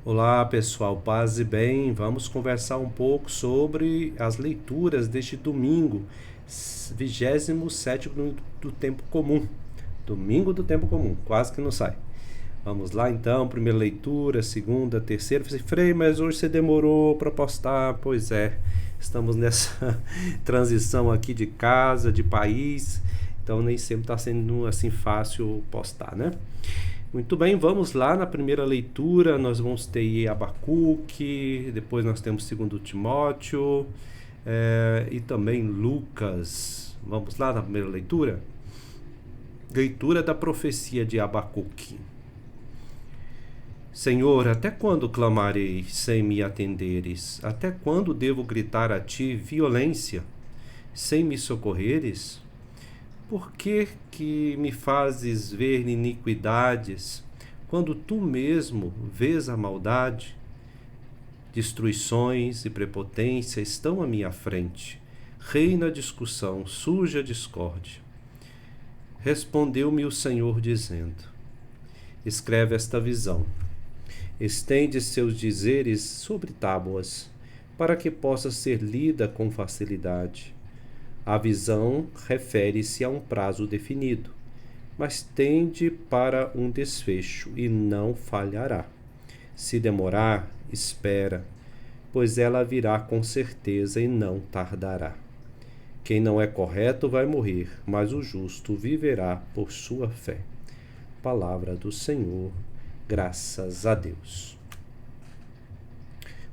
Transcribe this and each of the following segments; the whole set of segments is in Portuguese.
Olá pessoal, paz e bem. Vamos conversar um pouco sobre as leituras deste domingo, 27º do tempo comum. Domingo do tempo comum, quase que não sai. Vamos lá então, primeira leitura, segunda, terceira. Frei, mas hoje você demorou para postar. Pois é, estamos nessa transição aqui de casa, de país, então nem sempre está sendo assim fácil postar, né? Muito bem, vamos lá na primeira leitura. Nós vamos ter Abacuque, depois nós temos 2 Timóteo e também Lucas. Vamos lá na primeira leitura? Leitura da profecia de Abacuque. Senhor, até quando clamarei sem me atenderes? Até quando devo gritar a ti violência, sem me socorreres? Por que me fazes ver iniquidades, quando tu mesmo vês a maldade? Destruições e prepotência estão à minha frente. Reina a discussão, surge a discórdia. Respondeu-me o Senhor dizendo: escreve esta visão. Estende seus dizeres sobre tábuas, para que possa ser lida com facilidade. A visão refere-se a um prazo definido, mas tende para um desfecho e não falhará. Se demorar, espera, pois ela virá com certeza e não tardará. Quem não é correto vai morrer, mas o justo viverá por sua fé. Palavra do Senhor, graças a Deus.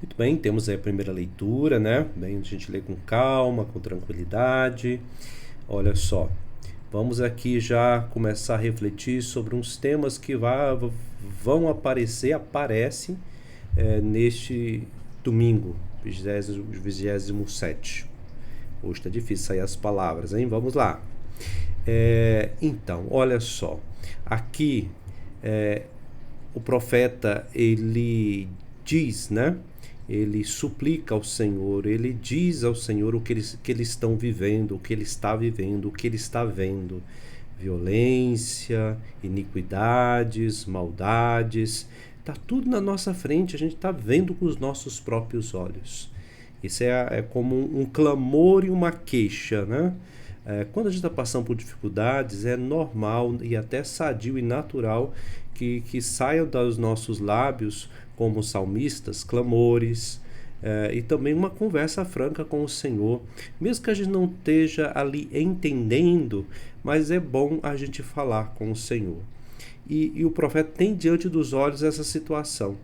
Muito bem, temos aí a primeira leitura, né? Bem, a gente lê com calma, com tranquilidade. Olha só, vamos aqui já começar a refletir sobre uns temas que vão aparecem neste domingo, 27. Hoje está difícil sair as palavras, hein? Vamos lá. Então, olha só, aqui o profeta, ele diz, né? Ele suplica ao Senhor, ele diz ao Senhor o que eles estão vivendo, o que ele está vivendo, o que ele está vendo. Violência, iniquidades, maldades, está tudo na nossa frente, a gente está vendo com os nossos próprios olhos. Isso é como um clamor e uma queixa, né? Quando a gente está passando por dificuldades, é normal e até sadio e natural que saiam dos nossos lábios, como salmistas, clamores, e também uma conversa franca com o Senhor, mesmo que a gente não esteja ali entendendo, mas é bom a gente falar com o Senhor. E o profeta tem diante dos olhos essa situação,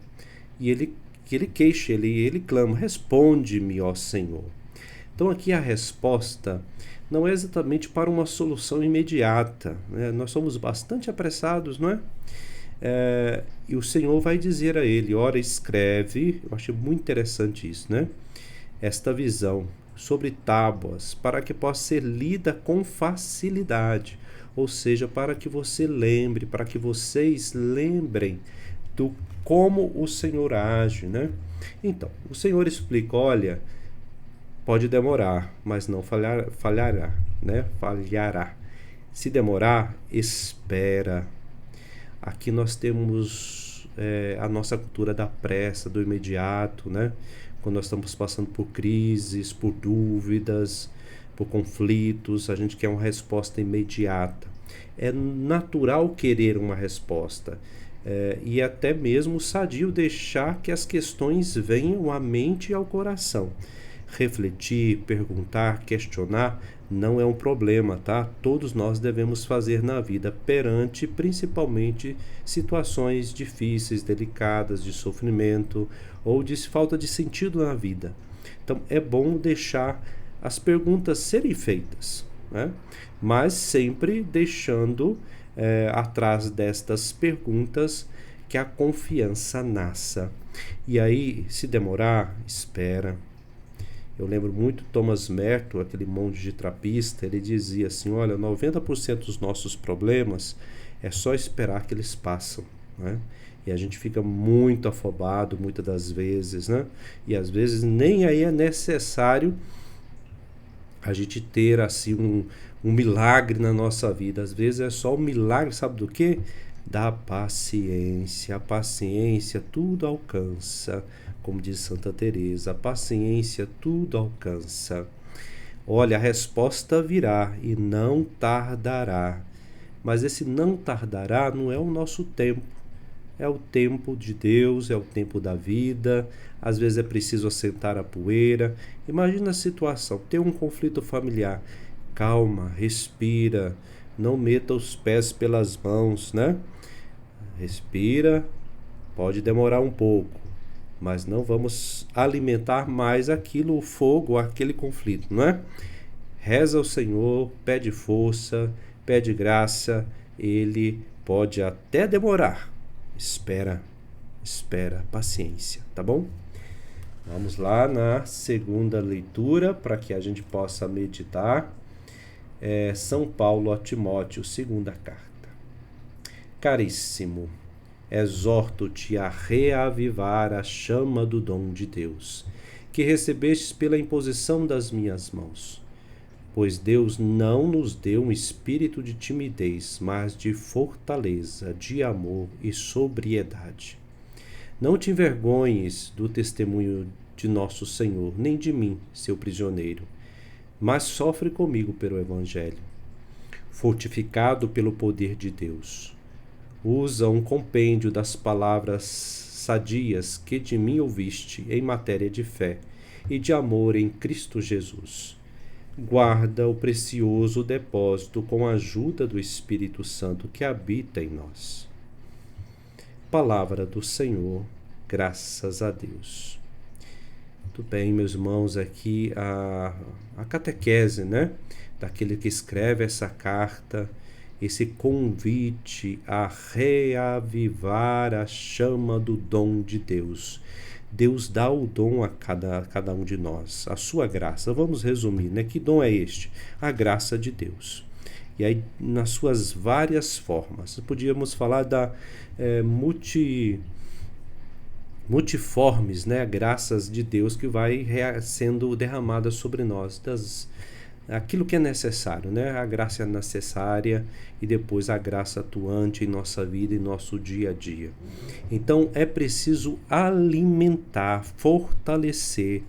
e ele queixa, ele clama: responde-me, ó Senhor. Então aqui a resposta não é exatamente para uma solução imediata, né? Nós somos bastante apressados, não é? E o Senhor vai dizer a ele: ora, escreve. Eu achei muito interessante isso, né? Esta visão sobre tábuas, para que possa ser lida com facilidade, ou seja, para que você lembre, para que vocês lembrem do como o Senhor age, né? Então, o Senhor explica: olha, pode demorar, mas não falhará, né? Falhará. Se demorar, espera. Aqui nós temos a nossa cultura da pressa, do imediato, né? Quando nós estamos passando por crises, por dúvidas, por conflitos, a gente quer uma resposta imediata. É natural querer uma resposta. E até mesmo sadio deixar que as questões venham à mente e ao coração. Refletir, perguntar, questionar não é um problema, tá? Todos nós devemos fazer na vida perante principalmente situações difíceis, delicadas, de sofrimento ou de falta de sentido na vida. Então é bom deixar as perguntas serem feitas, né? Mas sempre deixando atrás destas perguntas que a confiança nasça. E aí, se demorar, espera. Eu lembro muito Thomas Merton, aquele monge de trapista, ele dizia assim: olha, 90% dos nossos problemas é só esperar que eles passam, né? E a gente fica muito afobado muitas das vezes, né? E às vezes nem aí é necessário a gente ter assim um milagre na nossa vida. Às vezes é só um milagre, sabe do quê? da paciência. A paciência tudo alcança, como diz Santa Teresa, a paciência tudo alcança. Olha, a resposta virá e não tardará. Mas esse não tardará não é o nosso tempo. É o tempo de Deus, é o tempo da vida. Às vezes é preciso assentar a poeira. Imagina a situação, ter um conflito familiar. Calma, respira, não meta os pés pelas mãos, né? Respira, pode demorar um pouco, mas não vamos alimentar mais aquilo, o fogo, aquele conflito, não é? Reza ao Senhor, pede força, pede graça, ele pode até demorar. Espera, paciência, tá bom? Vamos lá na segunda leitura para que a gente possa meditar. São Paulo a Timóteo, segunda carta. Caríssimo, exorto-te a reavivar a chama do dom de Deus, que recebestes pela imposição das minhas mãos. Pois Deus não nos deu um espírito de timidez, mas de fortaleza, de amor e sobriedade. Não te envergonhes do testemunho de nosso Senhor, nem de mim, seu prisioneiro, mas sofre comigo pelo Evangelho. Fortificado pelo poder de Deus, usa um compêndio das palavras sadias que de mim ouviste em matéria de fé e de amor em Cristo Jesus. Guarda o precioso depósito com a ajuda do Espírito Santo que habita em nós. Palavra do Senhor, graças a Deus. Muito bem, meus irmãos, aqui a catequese, né? Daquele que escreve essa carta, esse convite a reavivar a chama do dom de Deus. Deus dá o dom a cada um de nós, a sua graça. Vamos resumir, né? Que dom é este? A graça de Deus. E aí, nas suas várias formas. Podíamos falar da multiformes, né? Graças de Deus que vai sendo derramada sobre nós, aquilo que é necessário, né? A graça é necessária e depois a graça atuante em nossa vida e nosso dia a dia. Então é preciso alimentar, fortalecer,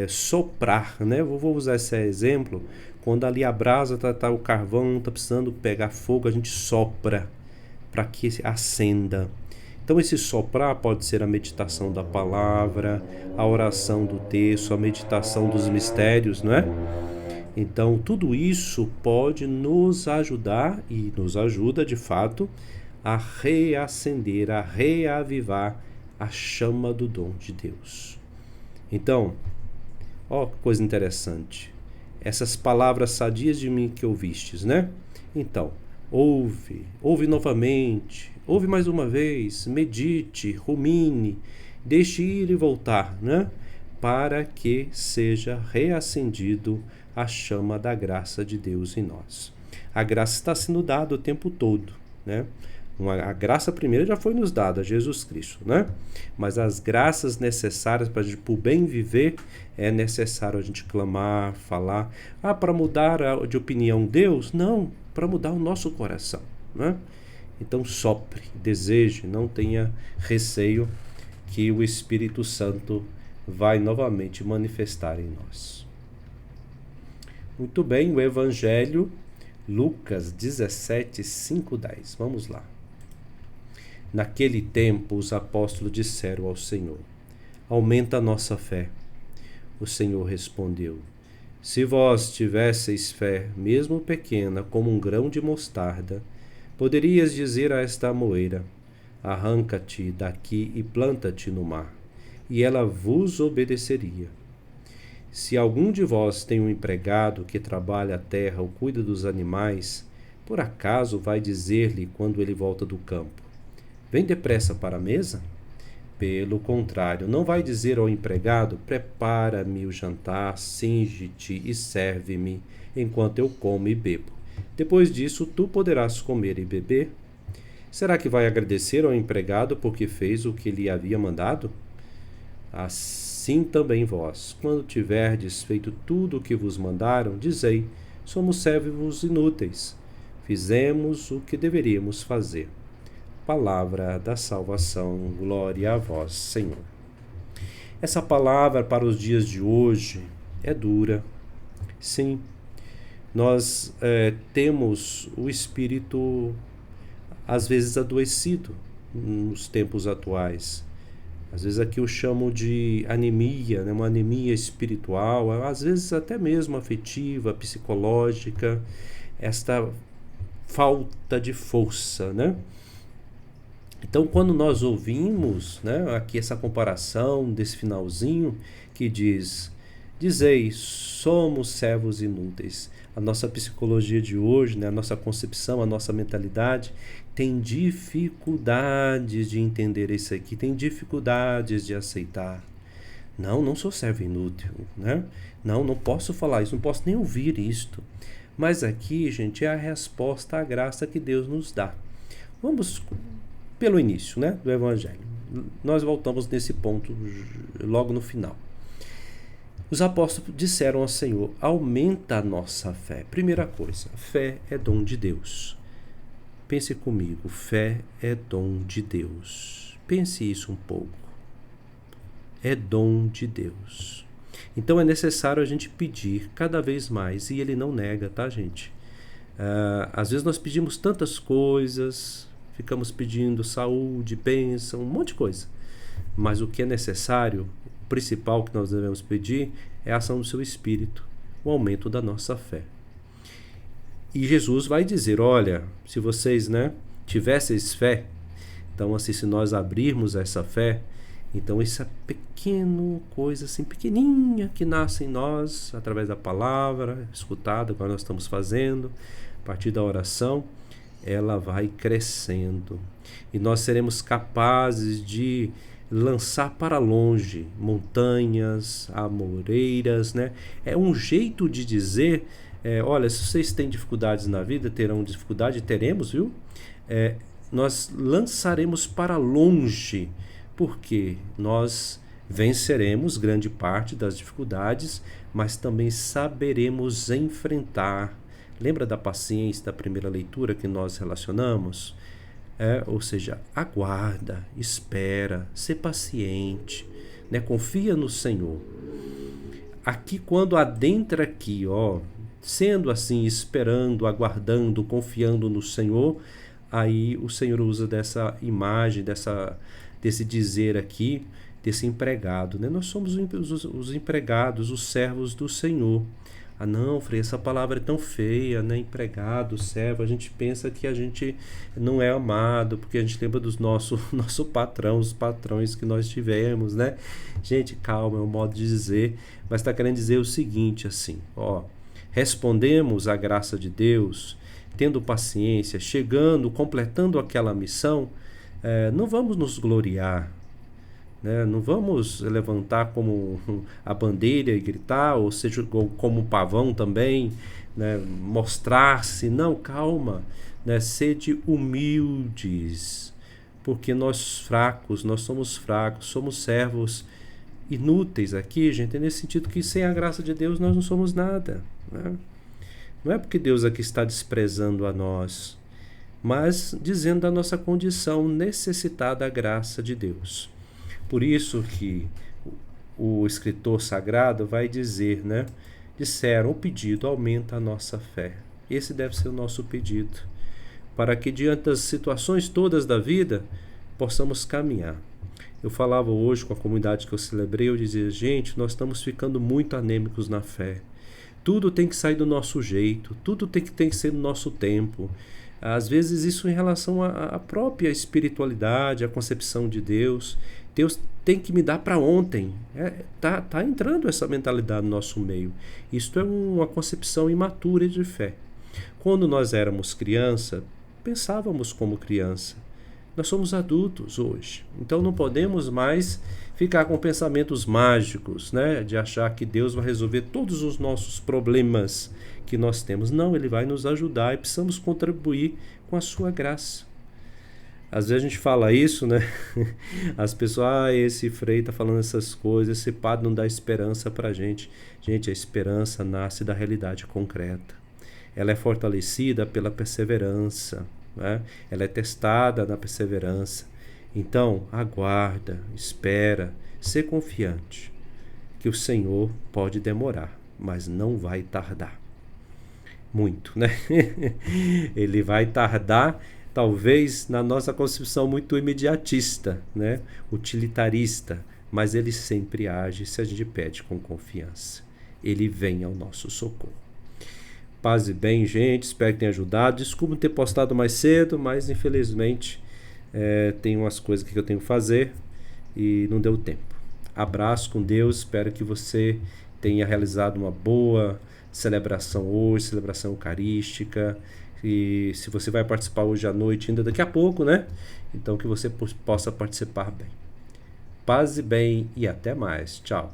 soprar, né? Eu vou usar esse exemplo. Quando ali a brasa o carvão está precisando pegar fogo, a gente sopra para que acenda. Então esse soprar pode ser a meditação da palavra, a oração do texto, a meditação dos mistérios, não é? Então, tudo isso pode nos ajudar, e nos ajuda de fato, a reacender, a reavivar a chama do dom de Deus. Então, ó que coisa interessante. Essas palavras sadias de mim que ouvistes, né? Então, ouve novamente, ouve mais uma vez, medite, rumine, deixe ir e voltar, né? Para que seja reacendido a chama da graça de Deus em nós. A graça está sendo dada o tempo todo, né? A graça primeira já foi nos dada, Jesus Cristo, né? Mas as graças necessárias para o bem viver, é necessário a gente clamar, falar. Para mudar de opinião Deus? Não, para mudar o nosso coração, né? Então sopre, deseje, não tenha receio que o Espírito Santo vai novamente manifestar em nós. Muito bem, o Evangelho, Lucas 17, 5, 10. Vamos lá. Naquele tempo, os apóstolos disseram ao Senhor: aumenta a nossa fé. O Senhor respondeu: se vós tivesseis fé, mesmo pequena, como um grão de mostarda, poderias dizer a esta amoeira: arranca-te daqui e planta-te no mar, e ela vos obedeceria. Se algum de vós tem um empregado que trabalha a terra ou cuida dos animais, por acaso vai dizer-lhe quando ele volta do campo: vem depressa para a mesa? Pelo contrário, não vai dizer ao empregado: prepara-me o jantar, cinge-te e serve-me, enquanto eu como e bebo. Depois disso, tu poderás comer e beber? Será que vai agradecer ao empregado porque fez o que lhe havia mandado? Assim também vós, quando tiverdes feito tudo o que vos mandaram, dizei: somos servos inúteis, fizemos o que deveríamos fazer. palavra da salvação. Glória a vós, Senhor. Essa palavra para os dias de hoje é dura. Sim, nós temos o espírito às vezes adoecido nos tempos atuais. Às vezes aqui eu chamo de anemia, né? Uma anemia espiritual, às vezes até mesmo afetiva, psicológica, esta falta de força, né? Então, quando nós ouvimos, né, aqui essa comparação desse finalzinho que diz: dizei, somos servos inúteis. A nossa psicologia de hoje, né, a nossa concepção, a nossa mentalidade tem dificuldades de entender isso aqui, tem dificuldades de aceitar. Não sou servo inútil, né? Não posso falar isso, não posso nem ouvir isto. Mas aqui, gente, é a resposta à graça que Deus nos dá. Vamos pelo início, né, do Evangelho. Nós voltamos nesse ponto logo no final. Os apóstolos disseram ao Senhor: aumenta a nossa fé. Primeira coisa, fé é dom de Deus. Pense comigo, fé é dom de Deus. Pense isso um pouco. É dom de Deus. Então é necessário a gente pedir cada vez mais, e Ele não nega, tá, gente? Às vezes nós pedimos tantas coisas, ficamos pedindo saúde, bênção, um monte de coisa. Mas o que é necessário, o principal que nós devemos pedir, é a ação do seu Espírito, o aumento da nossa fé. E Jesus vai dizer: olha, se vocês, né, tivesseis fé, então assim, se nós abrirmos essa fé, então essa pequena coisa assim, pequenininha que nasce em nós, através da palavra escutada, que nós estamos fazendo, a partir da oração, ela vai crescendo. E nós seremos capazes de lançar para longe montanhas, amoreiras, né? É um jeito de dizer, olha, se vocês têm dificuldades na vida, terão dificuldade, teremos, viu? Nós lançaremos para longe, porque nós venceremos grande parte das dificuldades, mas também saberemos enfrentar. Lembra da paciência da primeira leitura que nós relacionamos? Ou seja, aguarda, espera, ser paciente, né? Confia no Senhor. Aqui, quando adentra aqui, sendo assim, esperando, aguardando, confiando no Senhor, aí o Senhor usa dessa imagem, desse dizer aqui, desse empregado, né? Nós somos os empregados, os servos do Senhor. Não, Frei, essa palavra é tão feia, né? Empregado, servo, a gente pensa que a gente não é amado, porque a gente lembra dos nosso patrão, os patrões que nós tivemos, né? Gente, calma, é um modo de dizer, mas está querendo dizer o seguinte, assim, respondemos à graça de Deus, tendo paciência, chegando, completando aquela missão, não vamos nos gloriar, né? Não vamos levantar como a bandeira e gritar, ou seja, como um pavão também, né? Mostrar-se. Não, calma, né? Sede humildes, porque nós somos fracos, somos servos inúteis aqui, gente, é nesse sentido que sem a graça de Deus nós não somos nada, né? Não é porque Deus aqui está desprezando a nós, mas dizendo da nossa condição necessitada da graça de Deus. Por isso que o escritor sagrado vai dizer, né? Disseram, o pedido aumenta a nossa fé. Esse deve ser o nosso pedido, para que diante das situações todas da vida, possamos caminhar. Eu falava hoje com a comunidade que eu celebrei, eu dizia, gente, nós estamos ficando muito anêmicos na fé. Tudo tem que sair do nosso jeito, tudo tem que ser no nosso tempo. Às vezes isso em relação à própria espiritualidade, à concepção de Deus. Deus tem que me dar para ontem. Tá entrando essa mentalidade no nosso meio. Isto é uma concepção imatura de fé. Quando nós éramos criança, pensávamos como criança. Nós somos adultos hoje. Então não podemos mais ficar com pensamentos mágicos, né? De achar que Deus vai resolver todos os nossos problemas que nós temos. Não, Ele vai nos ajudar e precisamos contribuir com a sua graça. Às vezes a gente fala isso, né? As pessoas, esse Frei está falando essas coisas, esse padre não dá esperança para a gente. Gente, a esperança nasce da realidade concreta. Ela é fortalecida pela perseverança, né? Ela é testada na perseverança. Então, aguarda, espera, ser confiante, que o Senhor pode demorar, mas não vai tardar muito, né? Ele vai tardar, talvez na nossa concepção muito imediatista, né? Utilitarista, mas ele sempre age se a gente pede com confiança. Ele vem ao nosso socorro. Paz e bem, gente, espero que tenha ajudado. Desculpa ter postado mais cedo, mas infelizmente tem umas coisas que eu tenho que fazer e não deu tempo. Abraço com Deus, espero que você tenha realizado uma boa celebração hoje, celebração eucarística. E se você vai participar hoje à noite, ainda daqui a pouco, né? Então que você possa participar bem. Paz e bem e até mais. Tchau.